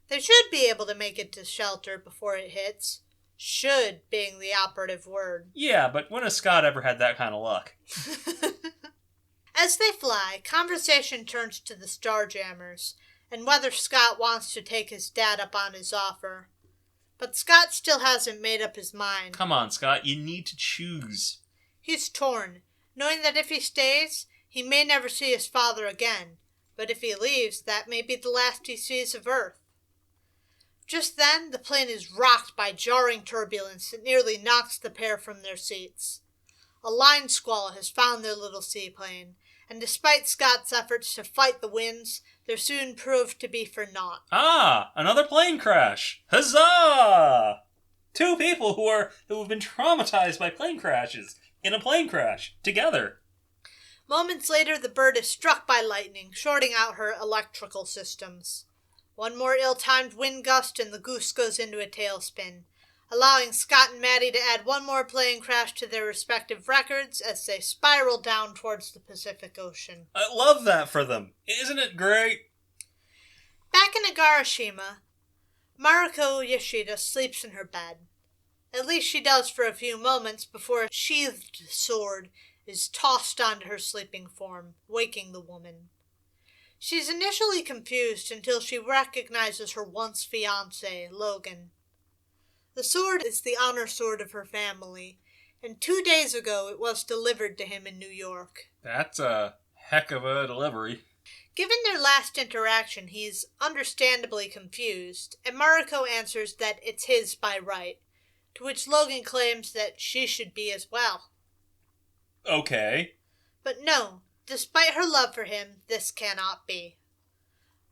They should be able to make it to shelter before it hits. Should being the operative word. Yeah, but when has Scott ever had that kind of luck? As they fly, conversation turns to the Starjammers, and whether Scott wants to take his dad up on his offer. But Scott still hasn't made up his mind. Come on, Scott, you need to choose. He's torn, knowing that if he stays, he may never see his father again. But if he leaves, that may be the last he sees of Earth. Just then, the plane is rocked by jarring turbulence that nearly knocks the pair from their seats. A line squall has found their little seaplane, and despite Scott's efforts to fight the winds, they're soon proved to be for naught. Ah, another plane crash! Huzzah! Two people who have been traumatized by plane crashes in a plane crash together. Moments later, the bird is struck by lightning, shorting out her electrical systems. One more ill-timed wind gust and the goose goes into a tailspin, allowing Scott and Maddie to add one more plane crash to their respective records as they spiral down towards the Pacific Ocean. I love that for them. Isn't it great? Back in Nagarashima, Mariko Yoshida sleeps in her bed. At least she does for a few moments before a sheathed sword is tossed onto her sleeping form, waking the woman. She's initially confused until she recognizes her once-fiancé, Logan. The sword is the honor sword of her family, and 2 days ago it was delivered to him in New York. That's a heck of a delivery. Given their last interaction, he's understandably confused, and Mariko answers that it's his by right, to which Logan claims that she should be as well. Okay. But no. Despite her love for him, this cannot be.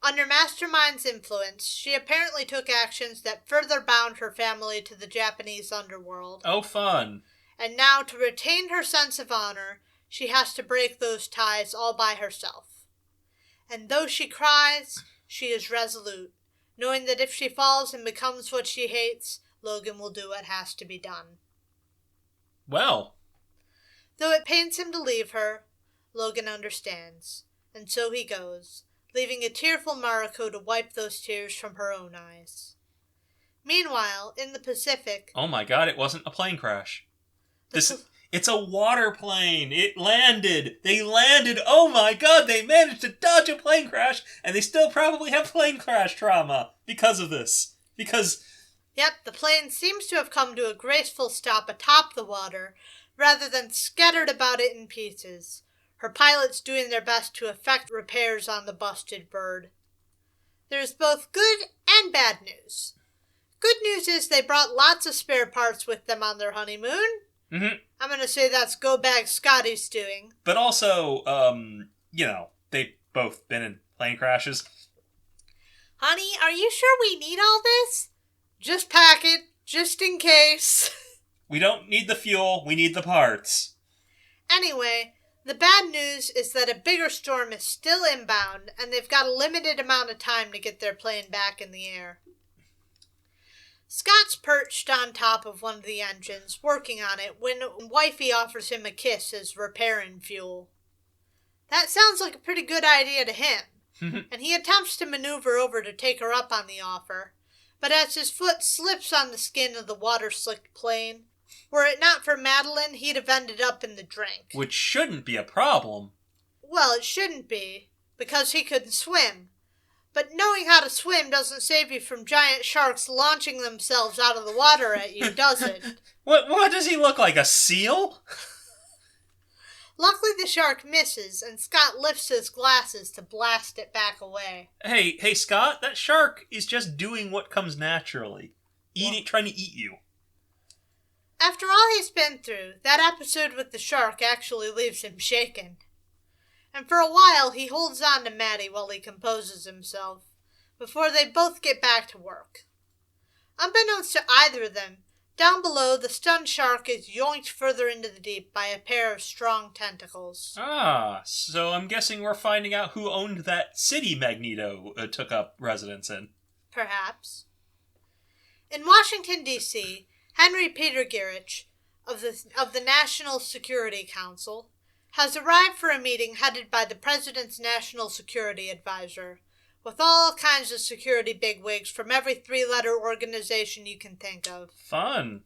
Under Mastermind's influence, she apparently took actions that further bound her family to the Japanese underworld. Oh, fun. And now, to retain her sense of honor, she has to break those ties all by herself. And though she cries, she is resolute, knowing that if she falls and becomes what she hates, Logan will do what has to be done. Well. Though it pains him to leave her, Logan understands, and so he goes, leaving a tearful Mariko to wipe those tears from her own eyes. Meanwhile, in the Pacific... Oh my god, it wasn't a plane crash. It's a water plane. It landed. They landed. Oh my god, they managed to dodge a plane crash, and they still probably have plane crash trauma because of this. Yep, the plane seems to have come to a graceful stop atop the water, rather than scattered about it in pieces. Her pilots doing their best to effect repairs on the busted bird. There's both good and bad news. Good news is they brought lots of spare parts with them on their honeymoon. Mm-hmm. I'm going to say that's Go Bag Scotty's doing. But also, they've both been in plane crashes. Honey, are you sure we need all this? Just pack it, just in case. We don't need the fuel, we need the parts. Anyway... The bad news is that a bigger storm is still inbound, and they've got a limited amount of time to get their plane back in the air. Scott's perched on top of one of the engines, working on it, when Wifey offers him a kiss as repairing fuel. That sounds like a pretty good idea to him, and he attempts to maneuver over to take her up on the offer, but as his foot slips on the skin of the water-slicked plane, were it not for Madeline, he'd have ended up in the drink. Which shouldn't be a problem. Well, it shouldn't be, because he couldn't swim. But knowing how to swim doesn't save you from giant sharks launching themselves out of the water at you, does it? What does he look like, a seal? Luckily the shark misses, and Scott lifts his glasses to blast it back away. Hey, Scott, that shark is just doing what comes naturally. Trying to eat you. After all he's been through, that episode with the shark actually leaves him shaken. And for a while he holds on to Maddie while he composes himself, before they both get back to work. Unbeknownst to either of them, down below the stunned shark is yoinked further into the deep by a pair of strong tentacles. Ah, so I'm guessing we're finding out who owned that city Magneto took up residence in. Perhaps. In Washington, D.C., Henry Peter Greenwich, of the National Security Council, has arrived for a meeting headed by the President's National Security Advisor, with all kinds of security bigwigs from every three-letter organization you can think of. Fun.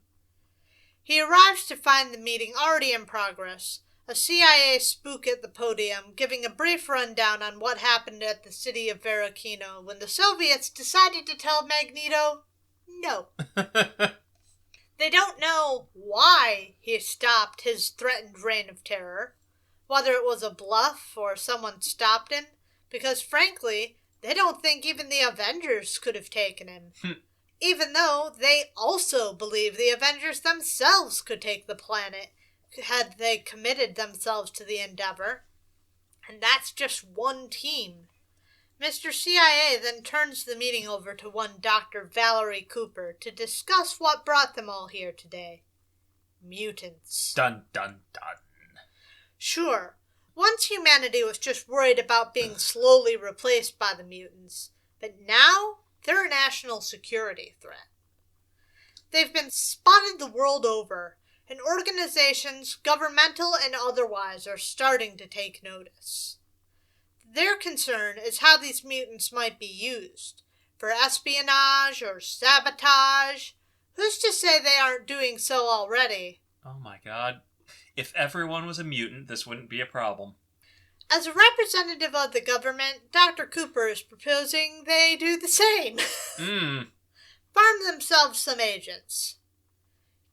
He arrives to find the meeting already in progress, a CIA spook at the podium giving a brief rundown on what happened at the city of Veracruz when the Soviets decided to tell Magneto no. They don't know why he stopped his threatened reign of terror, whether it was a bluff or someone stopped him, because frankly, they don't think even the Avengers could have taken him. Even though they also believe the Avengers themselves could take the planet, had they committed themselves to the endeavor. And that's just one team. Mr. CIA then turns the meeting over to one Dr. Valerie Cooper to discuss what brought them all here today. Mutants. Dun, dun, dun. Sure, once humanity was just worried about being slowly replaced by the mutants, but now they're a national security threat. They've been spotted the world over, and organizations, governmental and otherwise, are starting to take notice. Their concern is how these mutants might be used, for espionage or sabotage. Who's to say they aren't doing so already? Oh my god. If everyone was a mutant, this wouldn't be a problem. As a representative of the government, Dr. Cooper is proposing they do the same. Farm themselves some agents.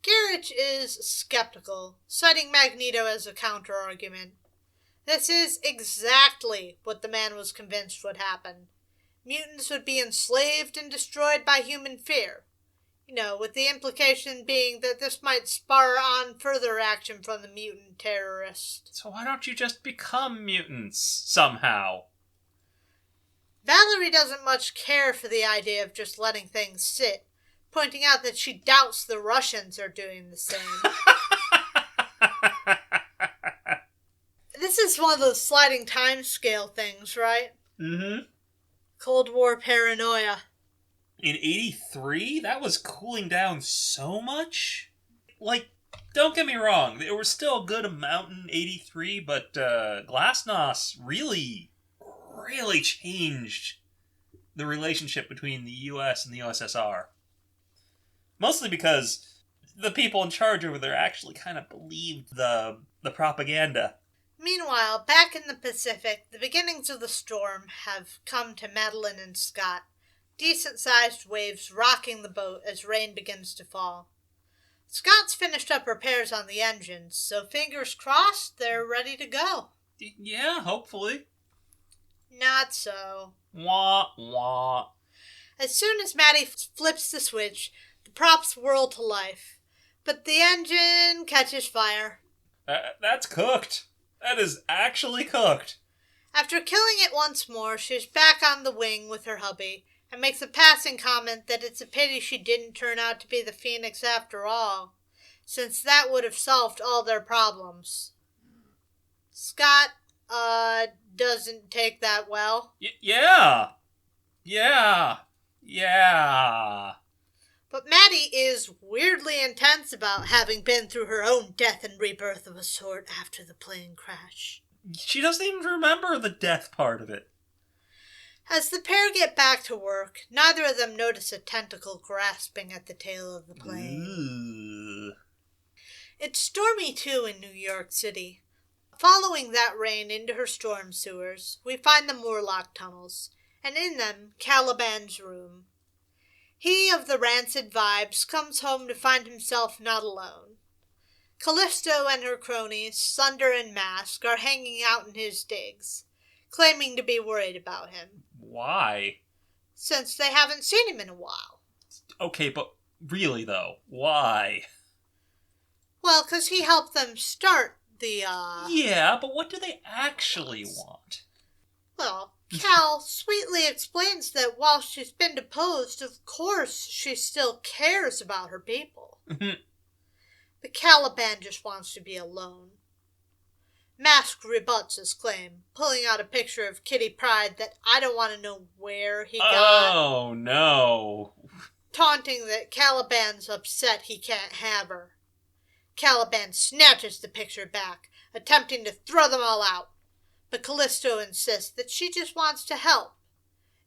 Greenwich is skeptical, citing Magneto as a counter-argument. This is exactly what the man was convinced would happen. Mutants would be enslaved and destroyed by human fear. With the implication being that this might spur on further action from the mutant terrorists. So why don't you just become mutants, somehow? Valerie doesn't much care for the idea of just letting things sit, pointing out that she doubts the Russians are doing the same. This is one of those sliding time scale things, right? Mm-hmm. Cold War paranoia. In 83? That was cooling down so much? Don't get me wrong, there was still a good amount in 83, but Glasnost really changed the relationship between the US and the USSR. Mostly because the people in charge over there actually kind of believed the propaganda. Meanwhile, back in the Pacific, the beginnings of the storm have come to Madeline and Scott. Decent-sized waves rocking the boat as rain begins to fall. Scott's finished up repairs on the engines, so fingers crossed they're ready to go. Yeah, hopefully. Not so. Wah, wah. As soon as Maddie flips the switch, the props whirl to life. But the engine catches fire. That's cooked. That is actually cooked. After killing it once more, she's back on the wing with her hubby, and makes a passing comment that it's a pity she didn't turn out to be the Phoenix after all, since that would have solved all their problems. Scott, doesn't take that well. Yeah. But Maddie is weirdly intense about having been through her own death and rebirth of a sort after the plane crash. She doesn't even remember the death part of it. As the pair get back to work, neither of them notice a tentacle grasping at the tail of the plane. Ooh. It's stormy, too, in New York City. Following that rain into her storm sewers, we find the Moorlock tunnels, and in them, Caliban's room. He of the rancid vibes comes home to find himself not alone. Callisto and her cronies, Sunder and Mask, are hanging out in his digs, claiming to be worried about him. Why? Since they haven't seen him in a while. Okay, but really though, why? Well, 'cause he helped them start the, Yeah, but what do they actually want? Well, Cal sweetly explains that while she's been deposed, of course she still cares about her people. But Caliban just wants to be alone. Mask rebuts his claim, pulling out a picture of Kitty Pryde that I don't want to know where he got. Oh, no. Taunting that Caliban's upset he can't have her. Caliban snatches the picture back, attempting to throw them all out. But Callisto insists that she just wants to help.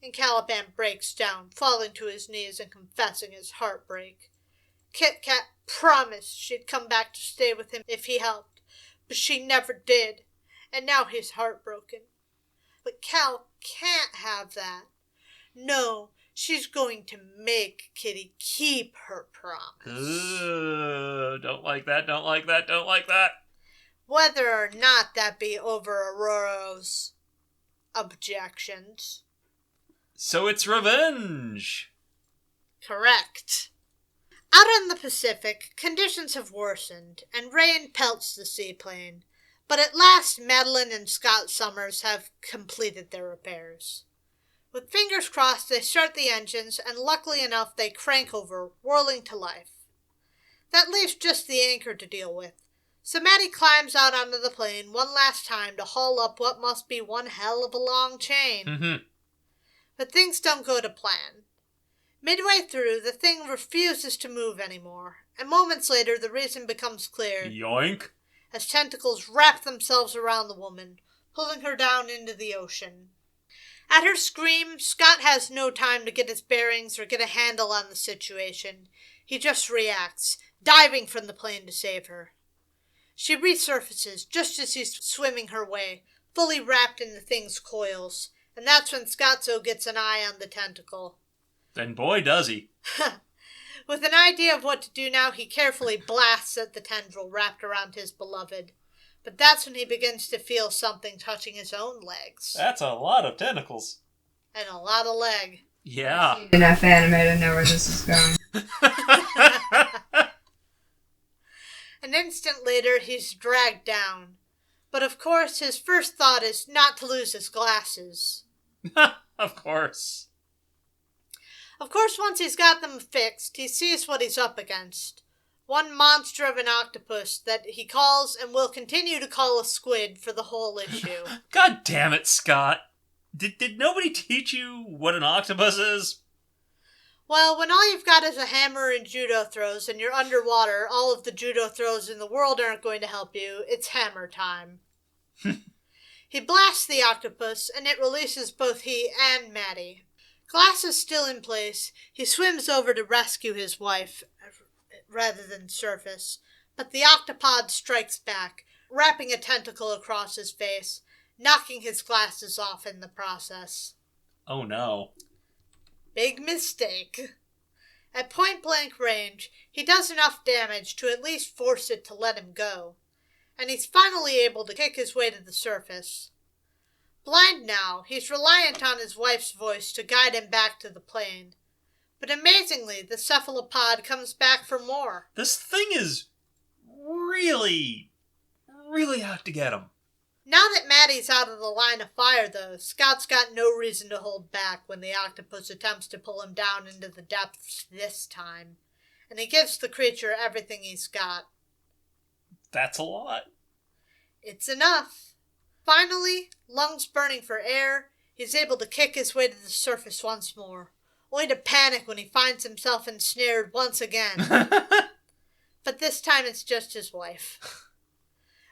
And Caliban breaks down, falling to his knees and confessing his heartbreak. Kit Kat promised she'd come back to stay with him if he helped, but she never did, and now he's heartbroken. But Cal can't have that. No, she's going to make Kitty keep her promise. Don't like that, don't like that, don't like that. Whether or not that be over Aurora's objections. So it's revenge. Correct. Out in the Pacific, conditions have worsened, and rain pelts the seaplane. But at last, Madeline and Scott Summers have completed their repairs. With fingers crossed, they start the engines, and luckily enough, they crank over, whirling to life. That leaves just the anchor to deal with. So Maddie climbs out onto the plane one last time to haul up what must be one hell of a long chain. But things don't go to plan. Midway through, the thing refuses to move anymore, and moments later the reason becomes clear. Yoink. As tentacles wrap themselves around the woman, pulling her down into the ocean. At her scream, Scott has no time to get his bearings or get a handle on the situation. He just reacts, diving from the plane to save her. She resurfaces just as he's swimming her way, fully wrapped in the thing's coils, and that's when Scotzo gets an eye on the tentacle. Then boy does he. With an idea of what to do now, he carefully blasts at the tendril wrapped around his beloved. But that's when he begins to feel something touching his own legs. That's a lot of tentacles. And a lot of leg. Yeah. I've seen enough anime to know where this is going. An instant later, he's dragged down. But of course, his first thought is not to lose his glasses. Of course. Of course, once he's got them fixed, he sees what he's up against. One monster of an octopus that he calls and will continue to call a squid for the whole issue. God damn it, Scott. Did nobody teach you what an octopus is? Well, when all you've got is a hammer and judo throws and you're underwater, all of the judo throws in the world aren't going to help you. It's hammer time. He blasts the octopus, and it releases both he and Maddie. Glasses still in place, he swims over to rescue his wife, rather than surface, but the octopod strikes back, wrapping a tentacle across his face, knocking his glasses off in the process. Oh no. Big mistake. At point-blank range, he does enough damage to at least force it to let him go, and he's finally able to kick his way to the surface. Blind now, he's reliant on his wife's voice to guide him back to the plane. But amazingly, the cephalopod comes back for more. This thing is really out to get him. Now that Maddie's out of the line of fire, though, Scott's got no reason to hold back when the octopus attempts to pull him down into the depths this time. And he gives the creature everything he's got. That's a lot. It's enough. Finally, lungs burning for air, he's able to kick his way to the surface once more, only to panic when he finds himself ensnared once again. But this time it's just his wife.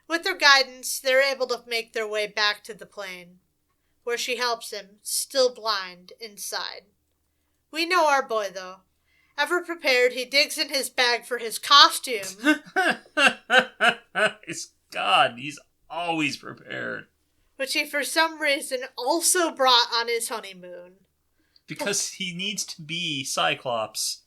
With their guidance, they're able to make their way back to the plane, where she helps him, still blind, inside. We know our boy, though. Ever prepared, he digs in his bag for his costume. God, he's always prepared. Which he, for some reason, also brought on his honeymoon. Because he needs to be Cyclops.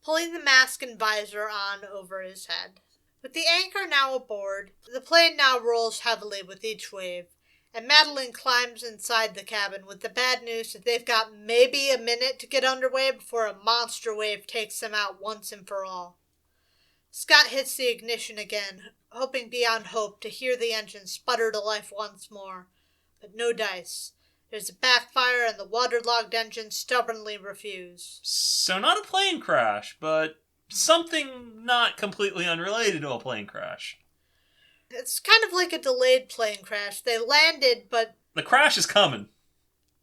Pulling the mask and visor on over his head. With the anchor now aboard, the plane now rolls heavily with each wave, and Madeline climbs inside the cabin with the bad news that they've got maybe a minute to get underway before a monster wave takes them out once and for all. Scott hits the ignition again, hoping beyond hope to hear the engine sputter to life once more, but no dice. There's a backfire and the waterlogged engine stubbornly refuse. So not a plane crash, but something not completely unrelated to a plane crash. It's kind of like a delayed plane crash. They landed, but... The crash is coming.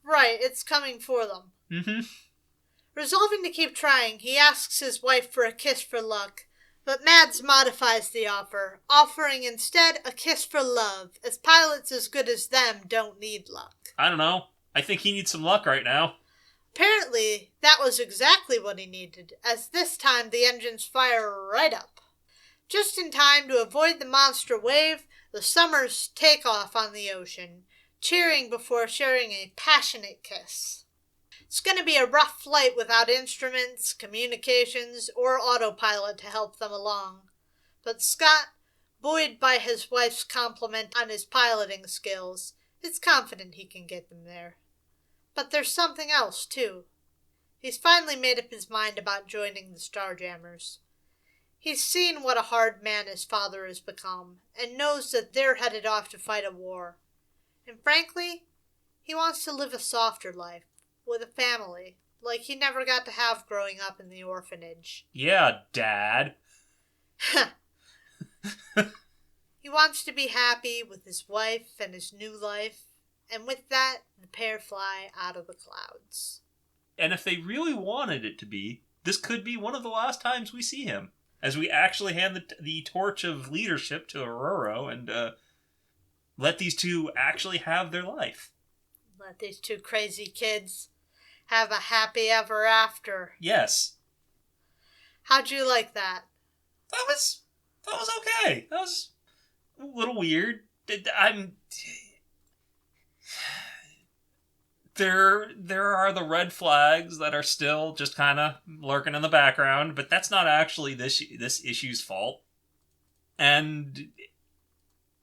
Right, it's coming for them. Mm-hmm. Resolving to keep trying, he asks his wife for a kiss for luck, but Mads modifies the offer, offering instead a kiss for love, as pilots as good as them don't need luck. I don't know. I think he needs some luck right now. Apparently, that was exactly what he needed, as this time the engines fire right up. Just in time to avoid the monster wave, the Summers take off on the ocean, cheering before sharing a passionate kiss. It's going to be a rough flight without instruments, communications, or autopilot to help them along. But Scott, buoyed by his wife's compliment on his piloting skills, is confident he can get them there. But there's something else, too. He's finally made up his mind about joining the Starjammers. He's seen what a hard man his father has become, and knows that they're headed off to fight a war. And frankly, he wants to live a softer life, with a family, like he never got to have growing up in the orphanage. Yeah, Dad. He wants to be happy with his wife and his new life, and with that, the pair fly out of the clouds. And if they really wanted it to be, this could be one of the last times we see him, as we actually hand the torch of leadership to Aurora and let these two actually have their life. Let these two crazy kids have a happy ever after. Yes. How'd you like that? That was okay. That was a little weird. There are the red flags that are still just kind of lurking in the background, but that's not actually this issue's fault. And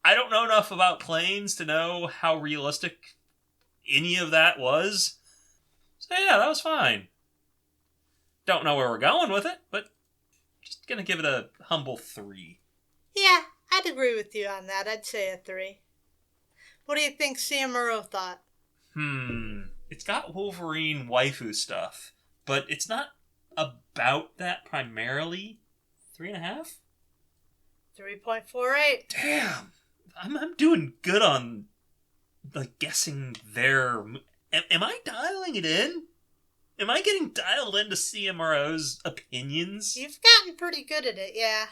I don't know enough about planes to know how realistic any of that was. So yeah, that was fine. Don't know where we're going with it, but just gonna give it a humble 3. Yeah, I'd agree with you on that. I'd say a 3. What do you think Samuro thought? It's got Wolverine waifu stuff, but it's not about that primarily. 3.5? 3.48. Damn, I'm doing good on guessing their. Am I dialing it in? Am I getting dialed into CMRO's opinions? You've gotten pretty good at it, yeah.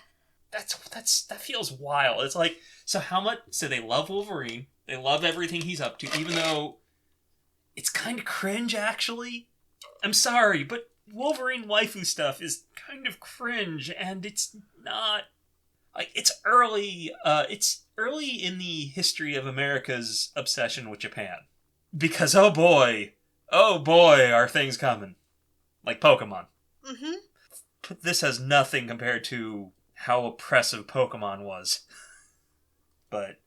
That feels wild. It's like, so how much? So they love Wolverine. They love everything he's up to, even though it's kind of cringe, actually. I'm sorry, but Wolverine waifu stuff is kind of cringe, and it's not... It's early in the history of America's obsession with Japan. Because, oh boy, are things coming. Like Pokemon. Mm-hmm. But this has nothing compared to how oppressive Pokemon was. But...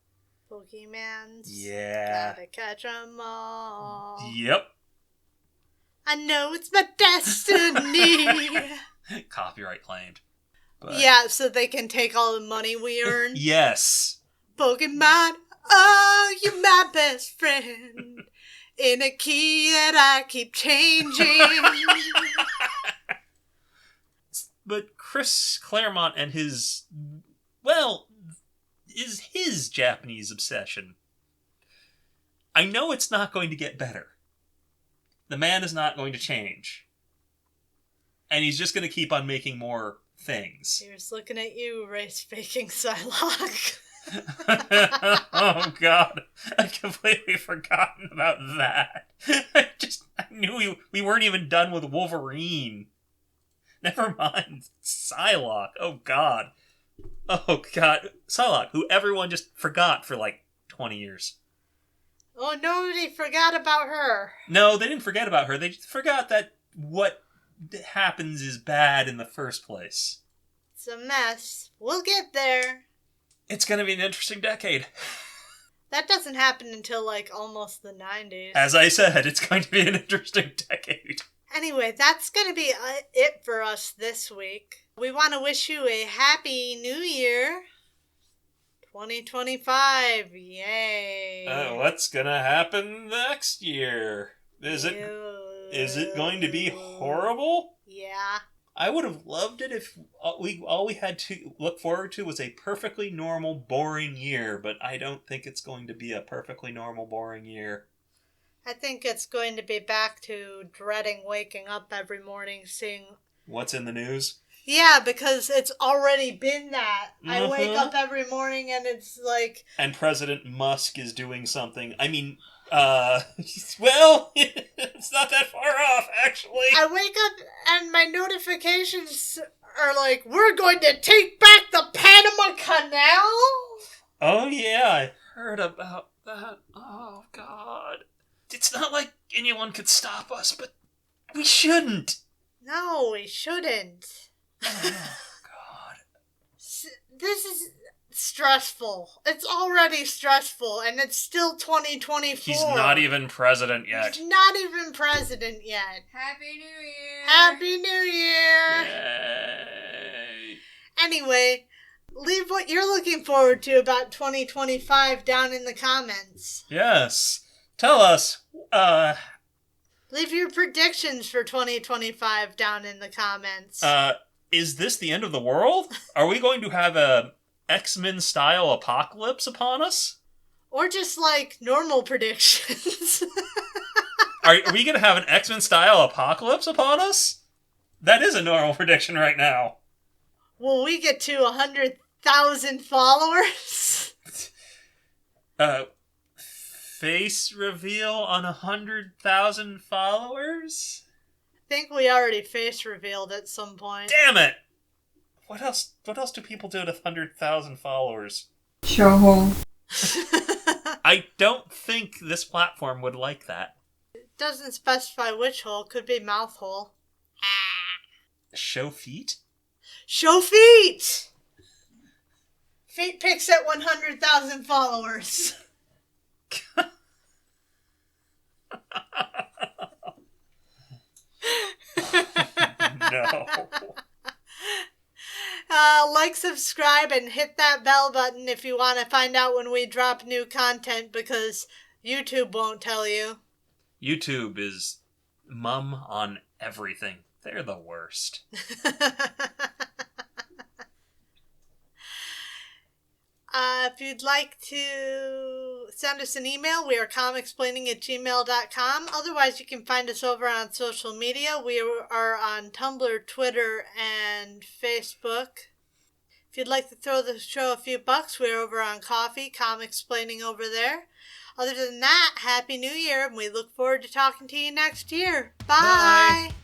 Pokemans. Yeah. Gotta catch 'em all. Yep. I know it's my destiny. Copyright claimed. But... Yeah, so they can take all the money we earn. Yes. Pokemon, oh, you're my best friend. In a key that I keep changing. But Chris Claremont and his Japanese obsession. I know it's not going to get better. The man is not going to change. And he's just going to keep on making more things. Here's looking at you, race-faking Psylocke. Oh god, I'd completely forgotten about that. I knew we weren't even done with Wolverine. Never mind, Psylocke. Oh god. Psylocke, who everyone just forgot for 20 years. Oh, nobody forgot about her. No, they didn't forget about her. They just forgot that what happens is bad in the first place. It's a mess. We'll get there. It's going to be an interesting decade. That doesn't happen until, like, almost the 90s. As I said, it's going to be an interesting decade. Anyway, that's going to be it for us this week. We want to wish you a happy new year. 2025. Yay. What's going to happen next year? Is it going to be horrible? Yeah. I would have loved it if all we had to look forward to was a perfectly normal, boring year, but I don't think it's going to be a perfectly normal, boring year. I think it's going to be back to dreading waking up every morning seeing... What's in the news? Yeah, because it's already been that. I wake up every morning and it's like... And President Musk is doing something. I mean... well, it's not that far off, actually. I wake up and my notifications are like, we're going to take back the Panama Canal? Oh, yeah, I heard about that. Oh, God. It's not like anyone could stop us, but we shouldn't. No, we shouldn't. Oh, God. This is... stressful. It's already stressful, and it's still 2024. He's not even president yet. He's not even president yet. Happy New Year! Happy New Year! Yay. Anyway, leave what you're looking forward to about 2025 down in the comments. Yes. Tell us, Leave your predictions for 2025 down in the comments. is this the end of the world? Are we going to have a X-Men style apocalypse upon us? Or just, like, normal predictions. Are we going to have an X-Men style apocalypse upon us? That is a normal prediction right now. Will we get to 100,000 followers? Face reveal on 100,000 followers? I think we already face revealed at some point. Damn it! What else do people do to 100,000 followers? Show hole. I don't think this platform would like that. It doesn't specify which hole. Could be mouth hole. Show feet? Show feet! Feet pics at 100,000 followers. No. Like, subscribe, and hit that bell button if you want to find out when we drop new content, because YouTube won't tell you. YouTube is mum on everything. They're the worst. If you'd like to send us an email, we are comicsplaining@gmail.com. Otherwise, you can find us over on social media. We are on Tumblr, Twitter, and Facebook. If you'd like to throw the show a few bucks, we're over on Coffee, Comicsplaining over there. Other than that, Happy New Year, and we look forward to talking to you next year. Bye. Bye.